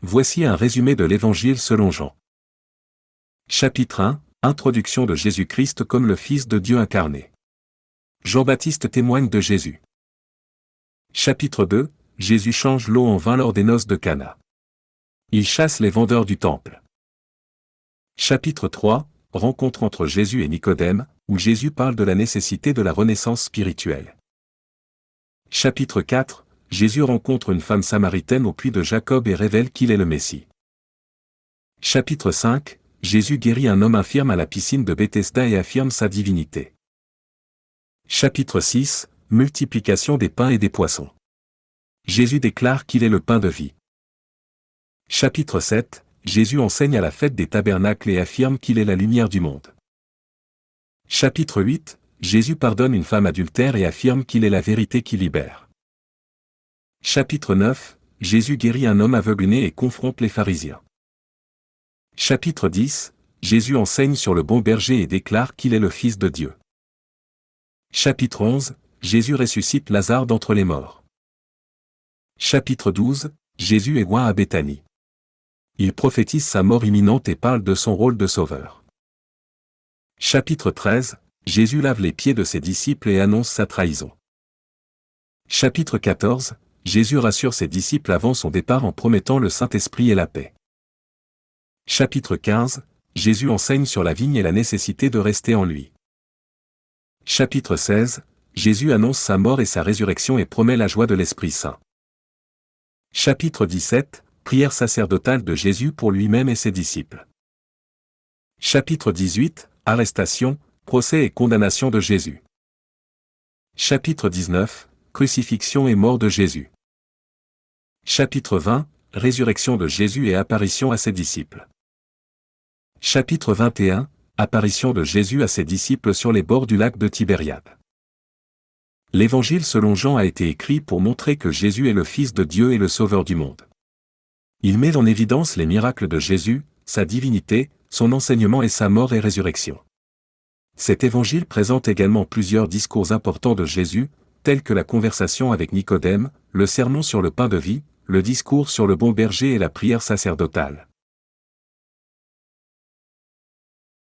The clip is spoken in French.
Voici un résumé de l'Évangile selon Jean. Chapitre 1, Introduction de Jésus-Christ comme le Fils de Dieu incarné. Jean-Baptiste témoigne de Jésus. Chapitre 2, Jésus change l'eau en vin lors des noces de Cana. Il chasse les vendeurs du temple. Chapitre 3, Rencontre entre Jésus et Nicodème, où Jésus parle de la nécessité de la renaissance spirituelle. Chapitre 4, Jésus rencontre une femme samaritaine au puits de Jacob et révèle qu'il est le Messie. Chapitre 5, Jésus guérit un homme infirme à la piscine de Bethesda et affirme sa divinité. Chapitre 6, Multiplication des pains et des poissons. Jésus déclare qu'il est le pain de vie. Chapitre 7, Jésus enseigne à la fête des tabernacles et affirme qu'il est la lumière du monde. Chapitre 8, Jésus pardonne une femme adultère et affirme qu'il est la vérité qui libère. Chapitre 9, Jésus guérit un homme aveugle-né et confronte les pharisiens. Chapitre 10, Jésus enseigne sur le bon berger et déclare qu'il est le Fils de Dieu. Chapitre 11, Jésus ressuscite Lazare d'entre les morts. Chapitre 12, Jésus est loin à Béthanie. Il prophétise sa mort imminente et parle de son rôle de sauveur. Chapitre 13, Jésus lave les pieds de ses disciples et annonce sa trahison. Chapitre 14, Jésus rassure ses disciples avant son départ en promettant le Saint-Esprit et la paix. Chapitre 15, Jésus enseigne sur la vigne et la nécessité de rester en lui. Chapitre 16, Jésus annonce sa mort et sa résurrection et promet la joie de l'Esprit Saint. Chapitre 17, Prière sacerdotale de Jésus pour lui-même et ses disciples. Chapitre 18, Arrestation, procès et condamnation de Jésus. Chapitre 19, Crucifixion et mort de Jésus. Chapitre 20, Résurrection de Jésus et apparition à ses disciples. Chapitre 21, Apparition de Jésus à ses disciples sur les bords du lac de Tibériade. L'Évangile selon Jean a été écrit pour montrer que Jésus est le Fils de Dieu et le Sauveur du monde. Il met en évidence les miracles de Jésus, sa divinité, son enseignement et sa mort et résurrection. Cet Évangile présente également plusieurs discours importants de Jésus, tels que la conversation avec Nicodème, le sermon sur le pain de vie, le discours sur le bon berger et la prière sacerdotale.